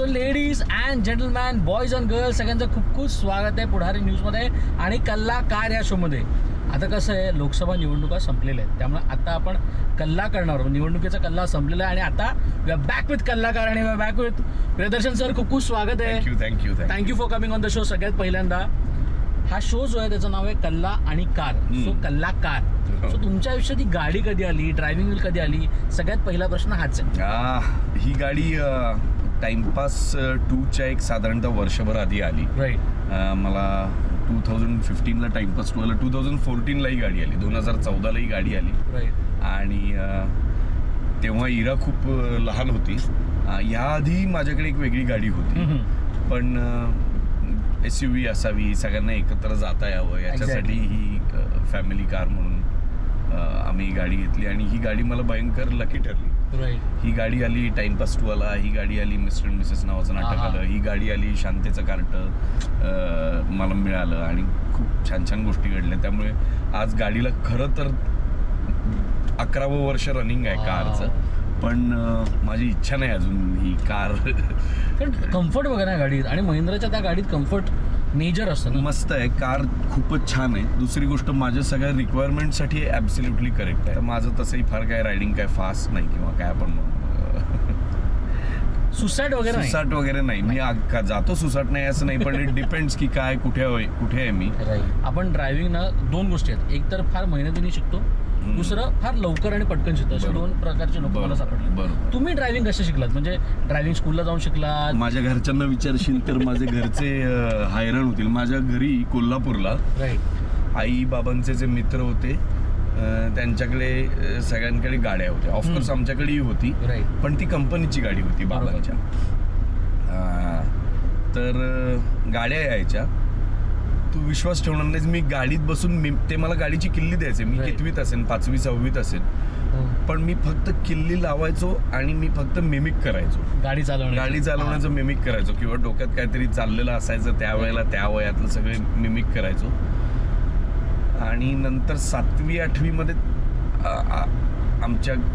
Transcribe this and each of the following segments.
Ladies and gentleman, boys and girls, सगळ्यांचं खूप खूप स्वागत आहे पुढारी न्यूजमध्ये आणि कल्लाकार या शोमध्ये. आता कसं आहे, लोकसभा निवडणुका संपलेल्या आहेत, त्यामुळे आता आपण कल्ला करणार आहोत. निवडणुकीचा कल्ला संपलेला आहे आणि आता we are back with Kallakar आणि we are back with Priyadarshan sir. खूप खूप स्वागत आहे. Thank you for coming on the show. सगळ्यात पहिल्यांदा हा शो जो आहे त्याचं नाव आहे कल्ला आणि कार. सो कल्लाकार. सो तुमच्या आयुष्यात ही गाडी कधी आली, ड्रायव्हिंग व्हील कधी आली? सगळ्यात पहिला प्रश्न हाच आहे. ही गाडी टाइमपास 2च्या एक साधारणतः वर्षभर आधी आली. राईट. मला 2015ला टाइमपास 2 आला. 2014ला ही गाडी आली. 2014ला ही गाडी आली. राईट. आणि तेव्हा इरा खूप लहान होती. याआधी माझ्याकडे एक वेगळी गाडी होती, पण SUV असावी, सगळ्यांना एकत्र जाता यावं याच्यासाठी ही फॅमिली कार म्हणून आम्ही गाडी घेतली. आणि ही गाडी मला भयंकर लकी ठरली. राईट. ही गाडी आली टाइमपास 2 आला. ही गाडी आली मिस्टर अँड मिसेस नावाचं नाटक आलं. ही गाडी आली शांतेचं कार्ट मला मिळालं आणि खूप छान छान गोष्टी घडल्या. त्यामुळे आज गाडीला खरं तर 11वं वर्ष रनिंग आहे कारचं, पण माझी इच्छा नाही अजून ही कार. पण कम्फर्ट बघा ना गाडीत, आणि महिंद्राच्या त्या गाडीत कम्फर्ट मेजर असतं ना. मस्त आहे कार, खूपच छान आहे. दुसरी गोष्ट माझ्या सगळ्या रिक्वायरमेंटसाठी ॲब्सोल्युटली करेक्ट आहे. माझं तसंही फार काय रायडिंग काय फास्ट नाही किंवा काय आपण सुसाट वगैरे नाही. मी जातो सुसाट नाही असं नाही, पण इट डिपेंड्स की काय कुठे आहे मी. आपण ड्रायव्हिंग ना दोन गोष्टी आहेत. एक तर फार मेहनतीने शिकतो, दुसरं फार लवकर आणि पटकन शिकतो. असे दोन प्रकारचे लोक मला सापडले. बरोबर. तुम्ही ड्रायव्हिंग कसे शिकलात? म्हणजे ड्रायव्हिंग स्कूलला जाऊन शिकलात? माझ्या घरच्यांना विचारशील तर माझे घरचे हैराण होतील. माझ्या घरी कोल्हापूरला आई बाबांचे जे मित्र होते त्यांच्याकडे सगळ्यांकडे गाड्या होत्या. ऑफकोर्स आमच्याकडेही होती, पण ती कंपनीची गाडी होती बाबांच्या. तर गाड्या यायच्या, तू विश्वास ठेवणार नाहीस. मी गाडीत बसून ते मला गाडीची किल्ली द्यायचे. मी कितवीत असेल, 5वी 6वीत असेल, पण मी फक्त किल्ली लावायचो आणि मी फक्त मिमिक करायचो. गाडी चालवण्याचं मिमिक करायचो, किंवा डोक्यात काहीतरी चाललेलं असायचं त्यावेळेला, त्या वयातलं सगळे मिमिक करायचो. आणि नंतर 7वी 8वीमध्ये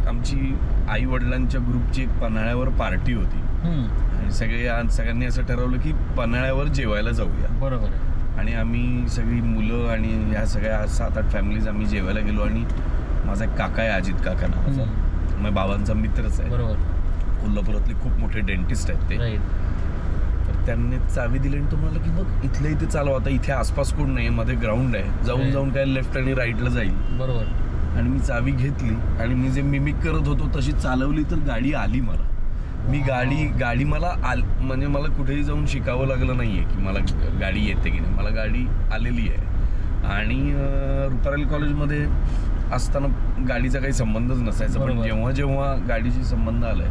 आमची आई वडिलांच्या ग्रुपची एक पन्हाळ्यावर पार्टी होती आणि सगळ्यांनी असं ठरवलं की पन्हाळ्यावर जेवायला जाऊया. बरोबर. आणि आम्ही सगळी मुलं आणि ह्या सगळ्या 7-8 फॅमिलीज आम्ही जेवायला गेलो. आणि माझा एक काका आहे, अजित काका नावाचा, माझ्या बाबांचा मित्रच आहे. बरोबर. कोल्हापुरातले खूप मोठे डेंटिस्ट आहेत ते. तर त्यांनी चावी दिली आणि तो म्हणाला की बघ इथल्या इथे चालवा, आता इथे आसपास कोण नाही, मध्ये ग्राउंड आहे, जाऊन काय लेफ्ट आणि राईटला जाईल. बरोबर. आणि मी चावी घेतली आणि मी जे मिमिक करत होतो तशी चालवली, तर गाडी आली मला. गाडी मला म्हणजे मला कुठेही जाऊन शिकावं लागलं नाहीये की मला गाडी येते की नाही. मला गाडी आलेली आहे. आणि रुपारेल कॉलेजमध्ये असताना गाडीचा काही संबंधच नसायचा, पण जेव्हा जेव्हा गाडीशी संबंध आलाय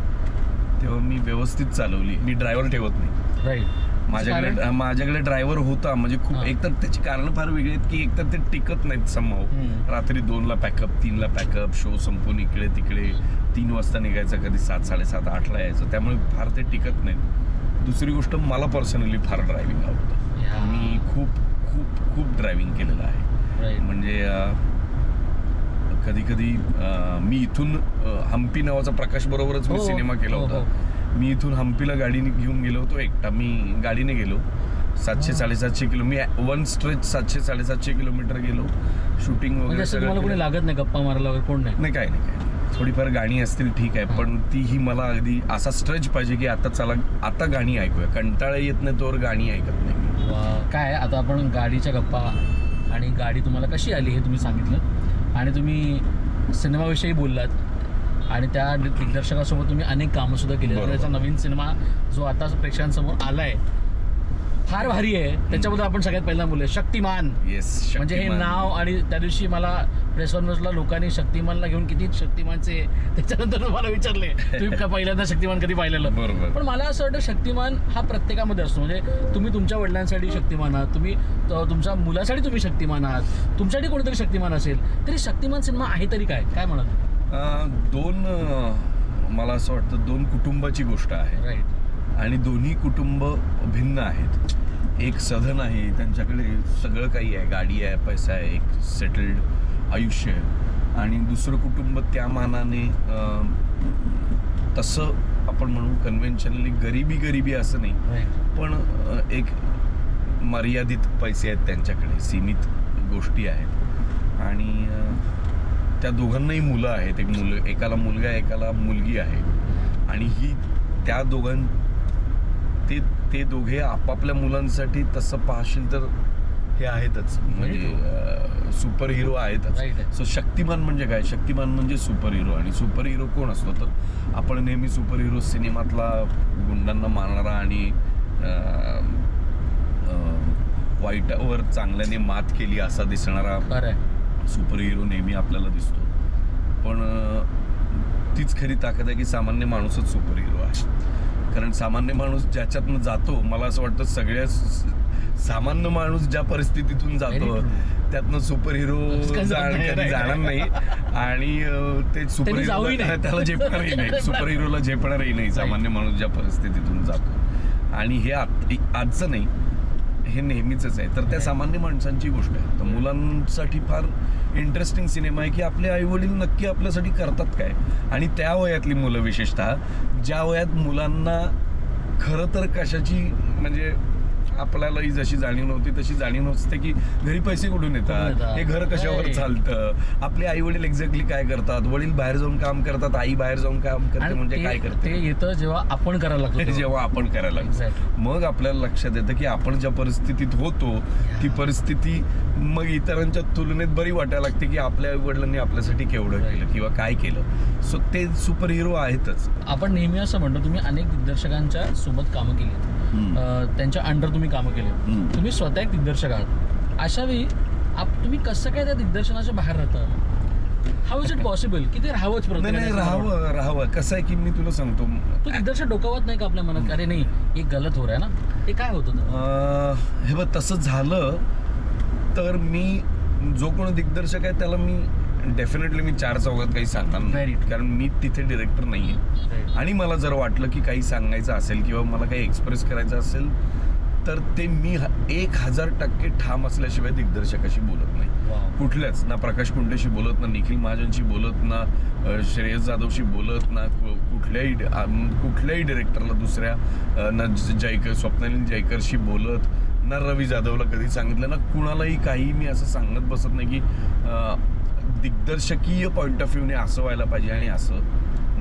तेव्हा मी व्यवस्थित चालवली. मी ड्रायव्हर ठेवत नाही. माझ्याकडे ड्रायव्हर होता, म्हणजे खूप. एकतर त्याची कारण फार वेगळी आहेत की एकतर ते टिकत नाहीत संभाव. रात्री 2ला पॅकअप, 3ला पॅकअप, शो संपून इकडे तिकडे 3 वाजता निघायचं, कधी 7, 7:30, 8ला यायचं, त्यामुळे फार ते टिकत नाहीत. दुसरी गोष्ट, मला पर्सनली फार ड्रायव्हिंग आवडतं. मी खूप खूप खूप ड्रायव्हिंग केलेलं आहे. म्हणजे कधी कधी मी इथून हम्पी नावाचा प्रकाश बरोबरच मी सिनेमा केला होता. मी इथून हम्पीला गाडीने घेऊन गेलो होतो एकटा. मी गाडीने गेलो 700-750 किलो. मी वन स्ट्रेच 700-750 किलोमीटर गेलो. शूटिंग वगैरे सगळं. कोणी लागत नाही गप्पा मारायला वगैरे? कोण नाही. काय थोडीफार गाणी असतील ठीक आहे, पण तीही मला अगदी असा स्ट्रेच पाहिजे की आता गाणी ऐकूया. कंटाळा येत नाही तोवर गाणी ऐकत नाही. काय आता आपण गाडीच्या गप्पा आणि गाडी तुम्हाला कशी आली हे तुम्ही सांगितलं, आणि तुम्ही सिनेमाविषयी बोललात, आणि त्या दिग्दर्शकासोबत तुम्ही अनेक कामं सुद्धा केली. त्याचा नवीन सिनेमा जो आता प्रेक्षकांसमोर आलाय फार भारी आहे. त्याच्याबद्दल आपण सगळ्यात पहिल्यांदा बोलूया. शक्तिमान. म्हणजे हे नाव, आणि त्या दिवशी मला प्रेस कॉन्फरन्सला लोकांनी शक्तिमानला घेऊन किती शक्तिमानचे, त्याच्यानंतर मला विचारले तुम्ही पहिल्यांदा शक्तिमान कधी पाहिलेलं. बरोबर. पण मला असं वाटतं शक्तिमान हा प्रत्येकामध्ये असतो. म्हणजे तुम्ही तुमच्या वडिलांसाठी शक्तिमान आहात, तुम्ही तुमच्या मुलासाठी तुम्ही शक्तिमान आहात, तुमच्यासाठी कोणीतरी शक्तिमान असेल. तरी शक्तिमान सिनेमा आहे तरी काय म्हणाल? मला असं वाटतं 2 कुटुंबाची गोष्ट आहे. राईट. आणि दोन्ही कुटुंब भिन्न आहेत. एक सधन आहे, त्यांच्याकडे सगळं काही आहे, गाडी आहे, पैसा आहे, एक सेटल्ड आयुष्य आहे. आणि दुसरं कुटुंब त्या मानाने तसं आपण म्हणू कन्व्हेन्शनली गरिबी असं नाही, पण एक मर्यादित पैसे आहेत त्यांच्याकडे, सीमित गोष्टी आहेत आणि त्या दोघांनाही मुलं आहेत. एकाला मुलगा आहे, एकाला मुलगी आहे आणि ही त्या ते दोघे आपापल्या मुलांसाठी तसं पाहशील तर हे आहेतच, म्हणजे सुपर हिरो आहेतच. सो शक्तिमान म्हणजे काय? शक्तिमान म्हणजे सुपर हिरो. आणि सुपर हिरो कोण असतो तर आपण नेहमी सुपर हिरो सिनेमातला गुंडांना मारणारा आणि वाईटावर चांगल्याने मात केली असा दिसणारा सुपर हिरो नेहमी आपल्याला दिसतो. पण तीच खरी ताकद आहे की सामान्य माणूसच सुपर हिरो आहे. कारण सामान्य माणूस ज्याच्यातनं जातो, मला असं वाटतं सगळ्या सामान्य माणूस ज्या परिस्थितीतून जातो त्यातनं सुपर हिरो कधी जाणार नाही आणि ते सुपर हिरो त्याला झेपणारही नाही, सुपर हिरोला झेपणारही नाही सामान्य माणूस ज्या परिस्थितीतून जातो. आणि हे आजचं नाही, हे नेहमीच आहे. तर त्या सामान्य माणसांची गोष्ट आहे. तर मुलांसाठी फार इंटरेस्टिंग सिनेमा आहे की आपले आईवडील नक्की आपल्यासाठी करतात काय. आणि त्या वयातली मुलं, विशेषतः ज्या वयात मुलांना खरं तर कशाची म्हणजे आपल्यालाही जशी जाणीव नव्हती तशी जाणीव नसते की घरी पैसे कुठून येतात, हे घर कशावर चालतं, आपले आई वडील एक्झॅक्टली काय करतात, वडील बाहेर जाऊन काम करतात, आई बाहेर जाऊन काम करते, म्हणजे काय करते ते येतं जेव्हा आपण करायला लागतो, जेव्हा आपण करायला लागतो. मग आपल्याला लक्षात येतं की आपण ज्या परिस्थितीत होतो ती परिस्थिती मग इतरांच्या तुलनेत बरी वाटायला लागते की आपल्या आई वडिलांनी आपल्यासाठी केवढं केलं किंवा काय केलं. सो ते सुपर हिरो आहेतच. आपण नेहमी असं म्हणतो तुम्ही अनेक दिग्दर्शकांच्या सोबत कामं केली, त्यांच्या अंडर तुम्ही कामं केले, तुम्ही स्वतः एक दिग्दर्शक आहात. अशा वेळी तुम्ही कसं काय त्या दिग्दर्शनाच्या बाहेर राहता? हाऊ इज इट पॉसिबल की ते राहावंच? राहावं कसं आहे की मी तुला सांगतो, तो दिग्दर्शक डोकावत नाही का आपल्या मनात, अरे नाही हे गलत हो रहा है ना, ते काय होतं? हे बघ, तसं झालं तर मी जो कोण दिग्दर्शक आहे त्याला मी डेफिनेटली मी चार चौघात काही सांगणार नाही, कारण मी तिथे डिरेक्टर नाही आहे. आणि मला जर वाटलं की काही सांगायचं असेल किंवा मला काही एक्सप्रेस करायचं असेल तर ते मी 1000% ठाम असल्याशिवाय दिग्दर्शकाशी बोलत नाही. कुठल्याच, ना प्रकाश कुंटेशी बोलत, ना निखिल महाजनशी बोलत, ना श्रेयस जाधवशी बोलत, ना कुठल्याही डिरेक्टरला दुसऱ्या, ना स्वप्नालीन जयकरशी बोलत, ना रवी जाधवला कधी सांगितलं, ना कुणालाही काही मी असं सांगत बसत नाही की दिग्दर्शकीय पॉईंट ऑफ व्ह्यूने असं व्हायला पाहिजे आणि असं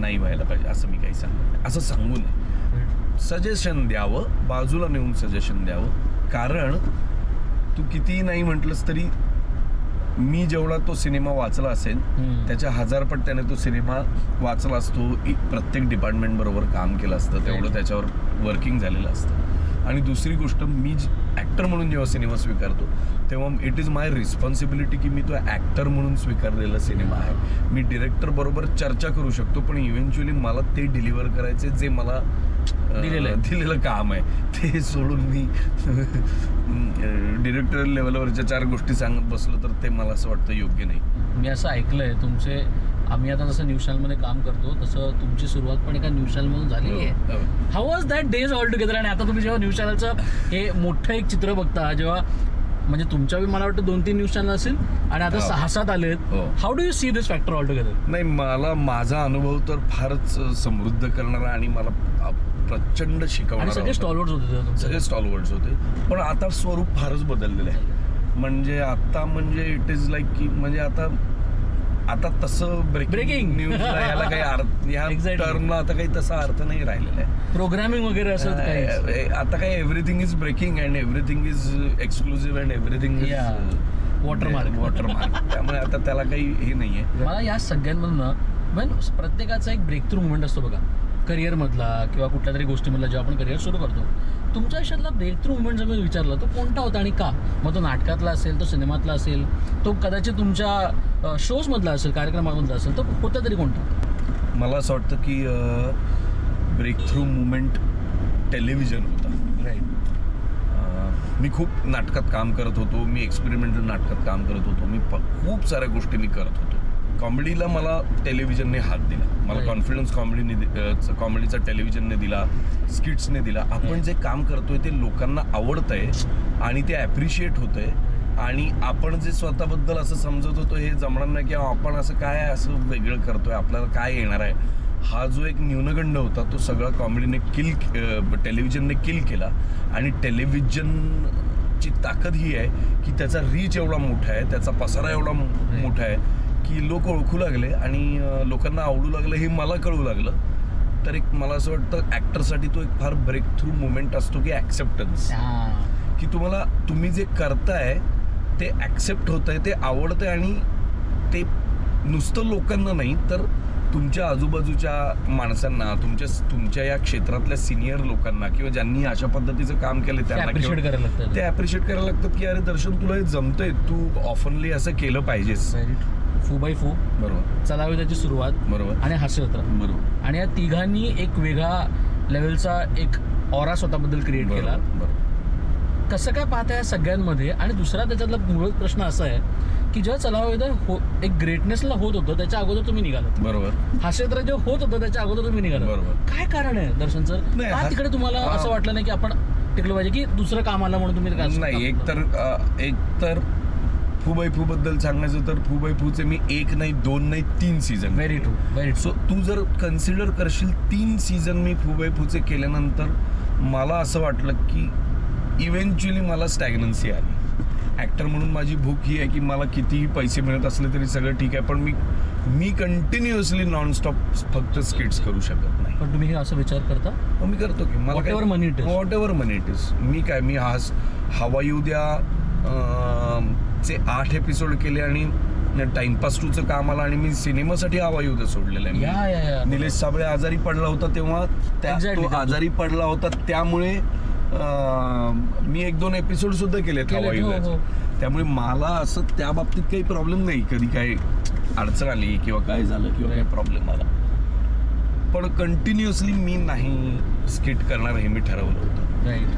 नाही व्हायला पाहिजे, असं मी काही सांगत. असं सांगू नये, सजेशन द्यावं, बाजूला नेऊन सजेशन द्यावं. कारण तू कितीही नाही म्हटलंस तरी मी जेवढा तो सिनेमा वाचला असेल त्याच्या 1000 पट त्याने तो सिनेमा वाचला असतो, प्रत्येक डिपार्टमेंट बरोबर काम केलं असतं, तेवढं त्याच्यावर वर्किंग झालेलं असतं. आणि दुसरी गोष्ट, मी ॲक्टर म्हणून जेव्हा सिनेमा स्वीकारतो तेव्हा इट इज माय रिस्पॉन्सिबिलिटी की मी तो ॲक्टर म्हणून स्वीकारलेला सिनेमा आहे. मी डिरेक्टर बरोबर चर्चा करू शकतो, पण इव्हेंच्युअली मला ते डिलिव्हर करायचे जे मला दिलेलं काम आहे. ते सोडून मी डिरेक्टर लेवलवरच्या 4 गोष्टी सांगत बसलो तर ते मला असं वाटतं योग्य नाही. मी असं ऐकलंय तुमचे, आम्ही आता जसं न्यूज चॅनलमध्ये काम करतो तसं तुमची सुरुवात पण एका न्यूज चॅनलमधून झालेली आहे. How was that days all together? आणि आता तुम्ही जेव्हा न्यूज चॅनलचं हे मोठं एक चित्र बघता, जेव्हा म्हणजे तुमच्या मला वाटतं 2-3 न्यूज चॅनल असेल आणि आता 6-7 आलेत, how do you see this factor all together? नाही, मला माझा अनुभव तर फारच समृद्ध करणारा आणि मला प्रचंड शिकवणारा. सगळे स्टॉलवर्ड्स होते, सगळे स्टॉलवर्ड्स होते. पण आता स्वरूप फारच बदललेलं आहे. म्हणजे आता म्हणजे इट इज लाईक की म्हणजे आता तसं ब्रेकिंग न्यूजला याला काही अर्थ, या टर्मला आता काही तसा अर्थ नाही राहिलेला आहे. प्रोग्रामिंग वगैरे असं आता काही everything is breaking and everything is exclusive and everything is watermark. त्यामुळे आता त्याला काही हे नाहीये. मला या सगळ्यांमधून प्रत्येकाचा एक ब्रेक थ्रू मुवमेंट असतो बघा, करिअरमधला किंवा कुठल्या तरी गोष्टीमधला जेव्हा आपण करिअर सुरू करतो. तुमच्या आयुष्यातला ब्रेक थ्रू मुवमेंट जर मी विचारला तो कोणता होता आणि का? मग तो नाटकातला असेल, तो सिनेमातला असेल, तो कदाचित तुमच्या शोजमधला असेल, कार्यक्रमामधला असेल, तो होता तरी कोणता? मला असं वाटतं की ब्रेक थ्रू मुवमेंट टेलिव्हिजन होता. मी खूप नाटकात काम करत होतो, मी एक्सपेरिमेंटल नाटकात काम करत होतो, मी खूप साऱ्या गोष्टी मी करत होतो. कॉमेडीला मला टेलिव्हिजनने हात दिला, मला कॉन्फिडन्स कॉमेडीचा टेलिव्हिजनने दिला, स्किट्सने दिला. आपण जे काम करतोय ते लोकांना आवडतंय आणि ते ॲप्रिशिएट होतंय. आणि आपण जे स्वतःबद्दल असं समजत होतो हे जमणार नाही की आपण असं काय असं वेगळं करतोय, आपल्याला काय येणार आहे, हा जो एक न्यूनगंड होता तो सगळा कॉमेडीने टेलिव्हिजनने किल केला. आणि टेलिव्हिजनची ताकद ही आहे की त्याचा रीच एवढा मोठा आहे, त्याचा पसारा एवढा मोठा आहे की लोक ओळखू लागले आणि लोकांना आवडू लागलं हे मला कळू लागलं. तर एक मला असं वाटतं ॲक्टरसाठी तो एक फार ब्रेक थ्रू मुमेंट असतो की ॲक्सेप्टन्स, की तुम्ही जे करताय ते ॲक्सेप्ट होतंय, ते आवडतंय आणि ते नुसतं लोकांना नाही तर तुमच्या आजूबाजूच्या माणसांना, तुमच्या या क्षेत्रातल्या सिनियर लोकांना किंवा ज्यांनी अशा पद्धतीचं काम केलं त्यांना ते ॲप्रिशिएट करायला लागतात की अरे दर्शन तुला हे जमतंय, तू ऑफनली असं केलं पाहिजेस. फू बाय फू बरोबर, चलाविदाची सुरुवात बरोबर आणि हास्यजत्रा बरोबर. आणि या तिघांनी एक वेगळा लेवलचा एक ऑरा स्वतःबद्दल क्रिएट केला. कसं काय पाहता या सगळ्यांमध्ये? आणि दुसरा त्याच्यातला मूळ प्रश्न असा आहे की जेव्हा चलाविदा एक ग्रेटनेसला होत होतं त्याच्या अगोदर तुम्ही निघालात, बरोबर. हास्यजत्रा जेव्हा होत होतं त्याच्या अगोदर तुम्ही निघालात, बरोबर. काय कारण आहे दर्शन सर? का तिकडे तुम्हाला असं वाटलं नाही की आपण टिकलं पाहिजे की दुसरं काम आलं म्हणून तुम्ही? नाही, एक तर फू बाय फू बद्दल सांगायचं तर फू बाय फूचे मी 1 नाही 2 नाही 3 season. Very true, very. So तू जर कन्सिडर करशील 3 सीझन मी फू बाय फूचे केल्यानंतर मला असं वाटलं की इव्हेंच्युअली मला स्टॅग्नन्सी आली. ॲक्टर म्हणून माझी भूक ही आहे की मला कितीही पैसे मिळत असले तरी सगळं ठीक आहे, पण मी कंटिन्युअसली नॉनस्टॉप फक्त स्किट्स करू शकत नाही. पण तुम्ही असं विचार करता? मी करतो की मला whatever money it is. मी हवा येऊ द्या चे 8 एपिसोड केले आणि टाइमपास 2चं काम आलं आणि मी सिनेमासाठी हवा येऊ द्या सोडलेलं आहे. निलेश साबळे आजारी पडला होता तेव्हा तो आजारी पडला होता त्यामुळे मी 1-2 एपिसोड सुद्धा केलेत हवा येऊ द्याचे. त्यामुळे मला असं त्या बाबतीत काही प्रॉब्लेम नाही, कधी काही अडचण आली किंवा काय झालं किंवा काही प्रॉब्लेम आला. पण कंटिन्युअसली मी नाही स्किट करणार हे मी ठरवलं होतं. राईट.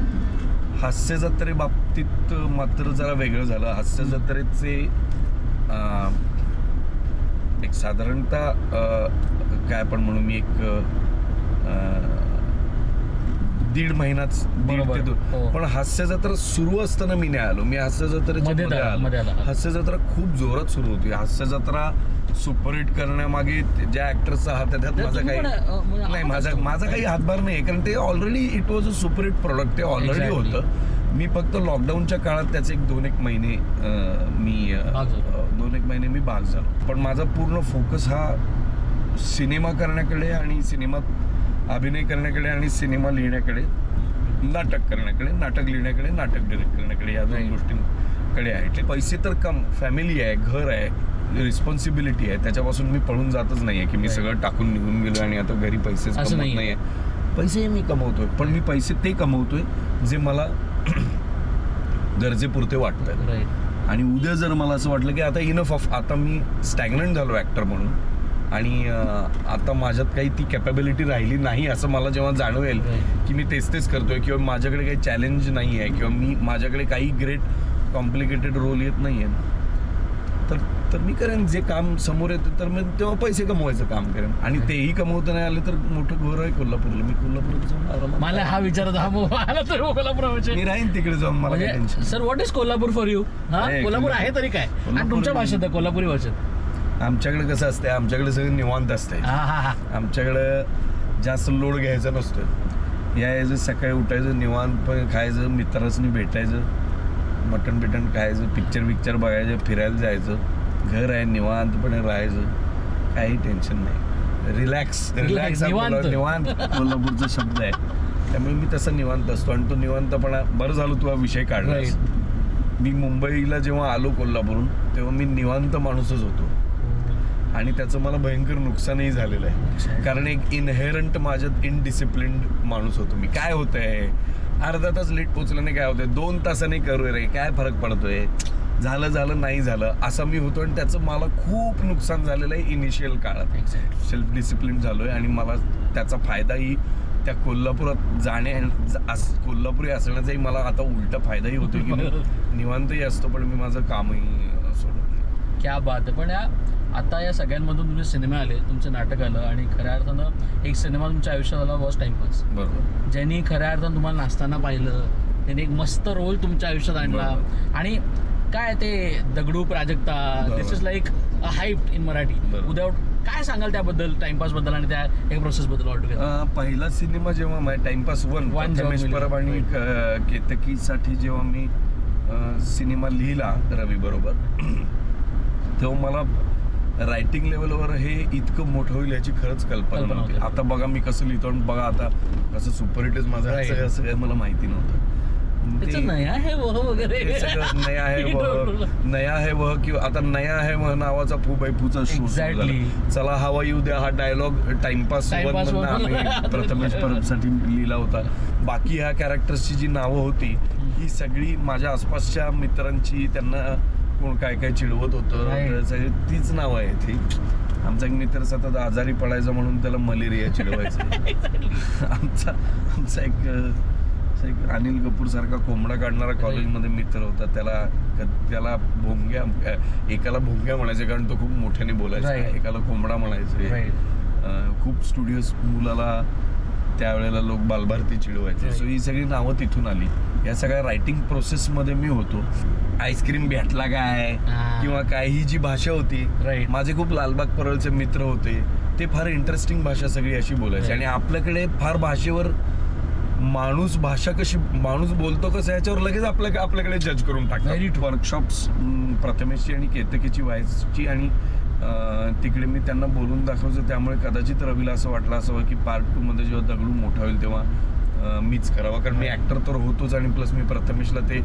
हास्य जत्रे बाबतीत मात्र जरा वेगळं झालं. हास्य जत्रेचे एक साधारणतः काय आपण म्हणू, मी एक 1.5 महिनाच बरोबर. पण हास्य जत्रा सुरू असताना मी नाही आलो. मी हास्य जत्रेच्या मध्ये आलो. हास्य जत्रा खूप जोरात सुरू होती. हास्य जत्रा सुपरहिट करण्यामागे ज्या ऍक्टरचा हात आहे त्यात माझा काही हातभार नाही, कारण ते already it was a superhit product. ते ऑलरेडी होतं. मी फक्त लॉकडाऊनच्या काळात त्याचे 2-1 महिने मी भाग झालो. पण माझा पूर्ण फोकस हा सिनेमा करण्याकडे आणि सिनेमात अभिनय करण्याकडे आणि सिनेमा लिहिण्याकडे, नाटक करण्याकडे, नाटक लिहिण्याकडे, नाटक डिरेक्ट करण्याकडे, या 2 गोष्टींकडे आहे. पैसे तर कम, फॅमिली आहे, घर आहे, रिस्पॉन्सिबिलिटी आहे, त्याच्यापासून मी पळून जातच नाहीये की मी सगळं टाकून निघून गेलो आणि आता घरी पैसेच कमवत नाहीये. पैसे मी कमवतोय, पण मी पैसे ते कमवतोय जे मला गरजेपुरते वाटतंय. आणि उद्या जर मला असं वाटलं की आता इनफ ऑफ, आता मी स्टॅग्नंट झालो ॲक्टर म्हणून आणि आता माझ्यात काही ती कॅपॅबिलिटी राहिली नाही असं मला जेव्हा जाणवेल की मी तेच करतोय किंवा माझ्याकडे काही चॅलेंज नाही आहे किंवा माझ्याकडे काही ग्रेट कॉम्प्लिकेटेड रोल येत नाही आहे, तर मी करेन जे काम समोर येतं. तर मी तेव्हा पैसे कमवायचं काम करेन आणि तेही कमवता नाही आले तर मोठं घर आहे कोल्हापूरला, मी कोल्हापूरला जाऊन मला हा विचार मी राहीन तिकडे जाऊन. मला tension. Sir, what is Kolhapur for you? Kolhapur आहे तरी काय? आणि तुमच्या भाषेत, कोल्हापुरी भाषेत आमच्याकडे कसं असतंय, आमच्याकडे सगळं निवांत असतंय. आमच्याकडं जास्त लोड घ्यायचा नसतो. यायचं सकाळी उठायचं, निवांत पण खायचं, मित्रांनी भेटायचं, मटण बिटन खायचं, पिक्चर बघायचं, फिरायला जायचं, घर आहे, निवांतपणे राहायचं, काही टेन्शन नाही. रिलॅक्स निवांत कोल्हापूरचा शब्द आहे. त्यामुळे मी तसा निवांत असतो आणि तो निवांतपणा, बरं झालं तू हा विषय काढलास. मी मुंबईला जेव्हा आलो कोल्हापूरून तेव्हा मी निवांत माणूसच होतो आणि त्याचं मला भयंकर नुकसानही झालेलं आहे. कारण एक इनहेरंट माझ्यात इनडिसिप्लिन्ड माणूस होतो मी. काय होतंय, अर्धा तास लेट पोचल्याने काय होतंय, 2 तासाने करू रे, काय फरक पडतोय, झालं नाही झालं असा मी होतो. आणि त्याचं मला खूप नुकसान झालेलं आहे इनिशियल काळात. सेल्फ डिसिप्लिन झालोय आणि मला त्याचा फायदाही त्या कोल्हापुरात कोल्हापुरी असण्याचाही मला आता उलटा फायदाही होतो की निवांतही असतो पण मी माझं कामही सोडत. क्या बात आहे. पण आता या सगळ्यांमधून तुमचे सिनेमा आले, तुमचं नाटक आलं आणि खऱ्या अर्थानं एक सिनेमा तुमच्या आयुष्यात आला, वॉज टाइमपास. बरोबर. ज्यांनी खऱ्या अर्थानं तुम्हाला नाचताना पाहिलं, त्यांनी एक मस्त रोल तुमच्या आयुष्यात आणला. आणि काय ते Dagdu Prajakta, this is like a hype in Marathi. उद्या काय सांगाल त्याबद्दल, टाइमपास बद्दल आणि त्या एक प्रोसेस बद्दल ऑलटुगेदर? पहिला सिनेमा जेव्हा टाइमपास वन रमेश परब आणि केतकीसाठी जेव्हा मी सिनेमा लिहिला रवी बरोबर, तेव्हा मला रायटिंग लेवलवर हे इतकं मोठं होईल याची खरंच कल्पना नव्हती. आता बघा मी कसं लिहितो आणि बघा आता कसं सुपरहिटच माझं असं काय मला माहिती नव्हतं. नया है वह वगैरे, नया है वह किंवा आता नया है वह नावाचा फूचा शो चला हवा येऊ द्या हा डायलॉग टाइमपास आम्ही प्रथमेश परबसाठी लिहिला होता. बाकी ह्या कॅरेक्टर्सची जी नावं होती ही सगळी माझ्या आसपासच्या मित्रांची, त्यांना कोण काय काय चिडवत होतं सगळी तीच नावं आहे ती. आमचा एक मित्र सतत आजारी पडायचा म्हणून त्याला मलेरिया चिडवायचं. आमचा एक अनिल कपूर सारखा कोंबडा काढणारा कॉलेजमध्ये मित्र होता, त्याला भोंग्या, एकाला भोंग्या म्हणायचे कारण तो खूप मोठ्याने बोलायचा, एकाला कोंबडा म्हणायचे. खूप स्टुडिओज मुलाला त्यावेळेला लोक बालभारती चिडवायचे. सो ही सगळी नावं तिथून आली. या सगळ्या रायटिंग प्रोसेसमध्ये मी होतो. आईस्क्रीम भेटला काय किंवा काय, ही जी भाषा होती, माझे खूप लालबाग परळचे मित्र होते, ते फार इंटरेस्टिंग भाषा सगळी अशी बोलायची. आणि आपल्याकडे फार भाषेवर माणूस बोलतो कसं याच्यावर लगेच आपल्याकडे जज करून टाकतात. वर्कशॉप्स प्रथमेशची आणि केतकीची व्हायची आणि तिकडे मी त्यांना बोलून दाखवायचं. त्यामुळे कदाचित रवीला असं वाटलं असावं की पार्ट 2 मध्ये जेव्हा दगडू मोठा होईल तेव्हा मीच करावं, कारण मी ऍक्टर तर होतोच आणि प्लस मी प्रथमेशला ते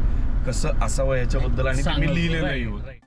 कसं असावं याच्याबद्दल आणि ते मी लिहिलेलंही होतं.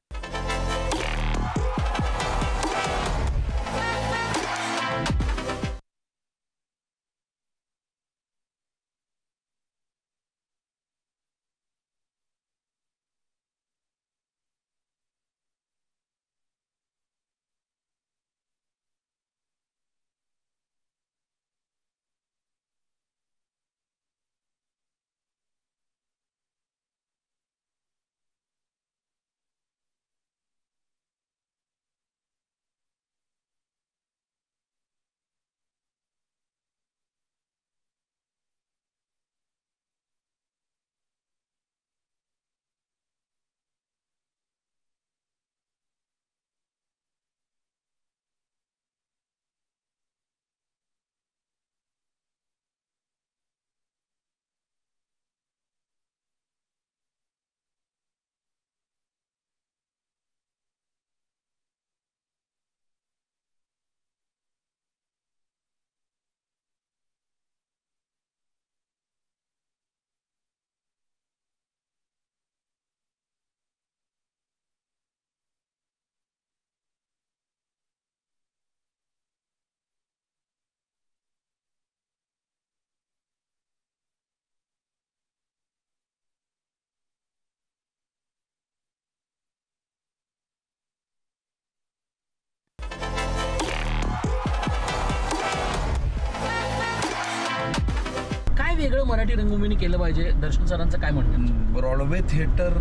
वेगळं मराठी रंगभूमीने केलं पाहिजे, दर्शन सरांचं काय म्हणणं? ब्रॉडवे थिएटर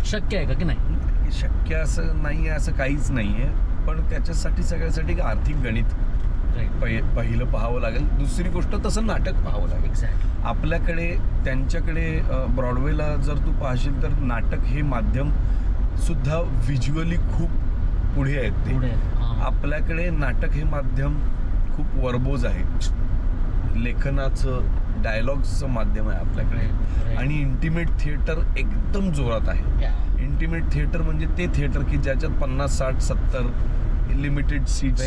शक्य आहे का की नाही? शक्य असं नाही आहे, असं काहीच नाही आहे. पण त्याच्यासाठी सगळ्यासाठी आर्थिक गणित पहिलं पाहावं लागेल. दुसरी गोष्ट तसं नाटक पाहावं लागेल. आपल्याकडे त्यांच्याकडे ब्रॉडवेला जर तू पाहशील तर नाटक हे माध्यम सुद्धा व्हिज्युअली खूप पुढे आहेत ते. आपल्याकडे नाटक हे माध्यम खूप वर्बोज आहे, लेखनाचं डायलॉग्सचं माध्यम आहे आपल्याकडे. आणि इंटिमेट थिएटर एकदम जोरात आहे. इंटिमेट थिएटर म्हणजे ते थिएटर की ज्याच्यात 50, 60, 70 लिमिटेड सीट्स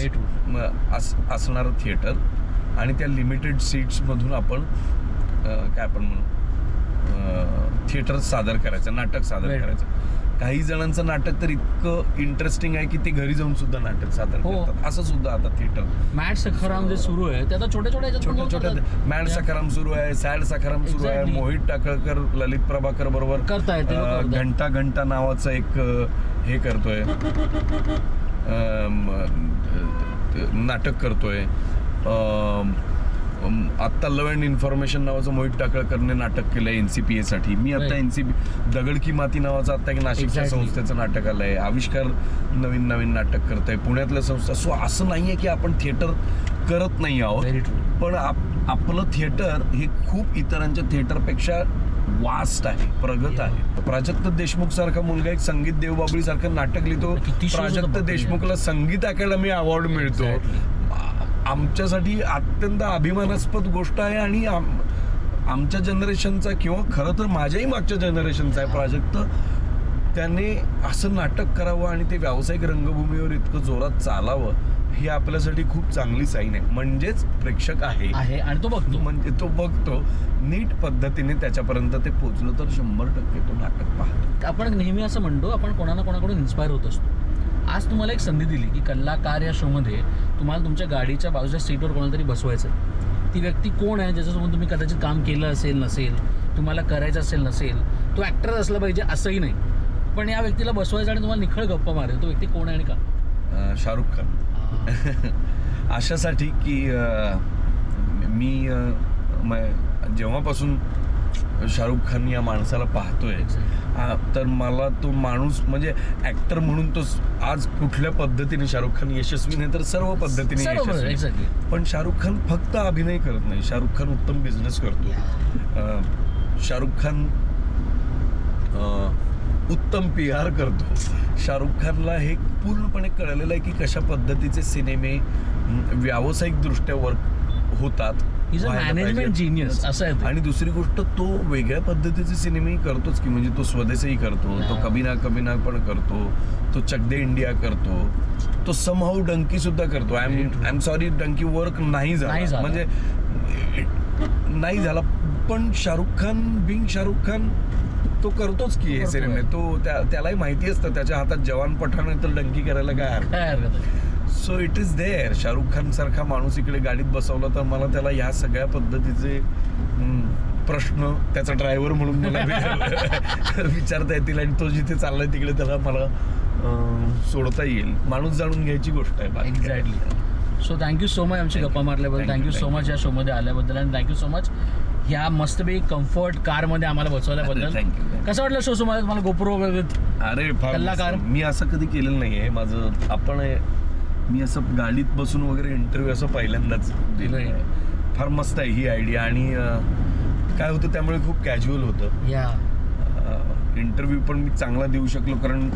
असणारं थिएटर. आणि त्या लिमिटेड सीट्समधून आपण काय आपण म्हणू थिएटर सादर करायचं, नाटक सादर करायचं. काही जणांचं नाटक तर इतकं इंटरेस्टिंग आहे की ते घरी जाऊन सुद्धा नाटक सादर करतात. असं सुद्धा आता थिएटर मॅड सखाराम जे सुरू आहे ते आता छोट्या मॅड सखाराम सुरू आहे, सॅड सखाराम सुरू आहे. मोहित टाकळकर ललित प्रभाकर बरोबर करतायत. घंटा नावाचं एक हे करतोय, नाटक करतोय. आत्ता लव्ह अँड इन्फॉर्मेशन नावाचं मोहित टाकळकरने नाटक केलंय NCPA साठी. मी आता दगड की माती नावाचं आता एक नाशिकच्या संस्थेचं नाटक आलंय. आविष्कार नवीन नाटक करतंय पुण्यातल्या संस्था. सो असं नाहीये की आपण थिएटर करत नाही आहोत, पण आपलं थिएटर हे खूप इतरांच्या थिएटरपेक्षा वास्ट आहे, प्रगत आहे. प्राजक्त देशमुख सारखा मुलगा एक संगीत देवबाभळी सारखं नाटक लिहितो, किती shows प्राजक्त होतात देशमुखला संगीत अकॅडमी अवॉर्ड मिळतो. आमच्यासाठी अत्यंत अभिमानास्पद गोष्ट आहे आणि आमच्या जनरेशनचा किंवा खरं तर माझ्याही मागच्या जनरेशनचा आहे प्राजक्त. त्याने असं नाटक करावं आणि ते व्यावसायिक रंगभूमीवर इतकं जोरात चालावं ही आपल्यासाठी खूप चांगली साईन आहे. म्हणजेच प्रेक्षक आहे आणि तो बघतो, म्हणजे तो बघतो, नीट पद्धतीने त्याच्यापर्यंत ते पोहोचलं तर 100% तो नाटक पाहतो. आपण नेहमी असं म्हणतो आपण कोणाला कोणाकडून इन्स्पायर होत असतो. आज तुम्हाला एक संधी दिली की कल्लाकार या शोमध्ये तुम्हाला तुमच्या गाडीच्या बाजूच्या सीटवर कोणाला तरी बसवायचं. ती व्यक्ती कोण आहे ज्याच्यासोबत तुम्ही कदाचित काम केलं असेल नसेल, तुम्हाला करायचं असेल नसेल, तो ॲक्टर असला पाहिजे असंही नाही, पण या व्यक्तीला बसवायचं आणि तुम्हाला निखळ गप्पा मारेल. तो व्यक्ती कोण आहे आणि का? शाहरुख खान. अशासाठी की मी जेव्हापासून शाहरुख खान या माणसाला पाहतोय तर मला तो माणूस म्हणजे ऍक्टर म्हणून तो आज कुठल्या पद्धतीने शाहरुख खान यशस्वी नाही तर सर्व पद्धतीने यशस्वी. पण शाहरुख खान फक्त अभिनय करत नाही, शाहरुख खान उत्तम बिझनेस करतो. शाहरुख खान उत्तम PR करतो. शाहरुख खानला हे पूर्णपणे कळलेलं आहे की कशा पद्धतीचे सिनेमे व्यावसायिक दृष्ट्या वर्क होतात. मॅनेजमेंट जीनियस असं आहे. आणि दुसरी गोष्ट तो वेगळ्या पद्धतीचे सिनेमे करतोच की म्हणजे तो स्वदेशही करतो, तो कभी ना पण करतो, तो चक दे इंडिया करतो, तो समहाऊ डंकी सुद्धा करतो. आय एम सॉरी डंकी वर्क नाही झाला म्हणजे नाही झाला, पण शाहरुख खान बिंग शाहरुख खान तो करतोच की हे सिनेमे. तो त्यालाही माहिती असतं त्याच्या हातात जवान पठाण आहे तर डंकी करायला काय हरकत आहे. So it is there. Shahrukh Khan सारखा माणूस इकडे गाडीत बसवला तर मला त्याला ह्या सगळ्या पद्धतीचे प्रश्न त्याचा ड्रायव्हर म्हणून मला विचारता येतील आणि तो जिथे चाललाय तिकडे त्याला मला सोडता येईल. माणूस जाणून घ्यायची गोष्ट आहे. Exactly. So thank you so much आमची गप्पा मारल्याबद्दल, थँक्यू सो मच या शोमध्ये आल्याबद्दल आणि थँक्यू सो मच ह्या मस्तपैकी कम्फर्ट कारमध्ये आम्हाला बसवल्याबद्दल. कसं वाटलं शो तुम्हाला गोप्रो वगैरे? अरे कल्लाकार मी असं कधी केलेलं नाहीये माझं. मी असं गाडीत बसून वगैरे इंटरव्ह्यू असं पहिल्यांदाच दिलंय. फार मस्त आहे ही आयडिया आणि काय होतं त्यामुळे खूप कॅज्युअल होतं. इंटरव्ह्यू पण मी चांगला देऊ शकलो कारण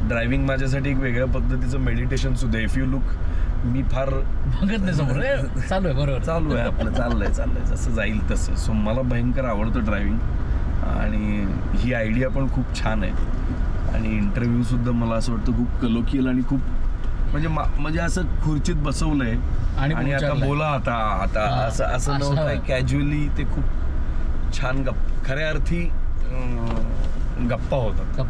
ड्रायव्हिंग माझ्यासाठी एक वेगळ्या पद्धतीचं मेडिटेशन सुद्धा. इफ यू लुक मी फार बघत नाही समोर चालू आहे. बरोबर चालू आहे आपलं चाललंय जसं जाईल तसं. सो मला भयंकर आवडतं ड्रायव्हिंग आणि ही आयडिया पण खूप छान आहे आणि इंटरव्ह्यू सुद्धा मला असं वाटतं खूप कलोकियल आणि खूप म्हणजे असं खुर्चीत बसवलंय आणि आता बोला आता असं नव्हतं कॅज्युअली. ते खूप छान खऱ्या अर्थी गप्पा होतात.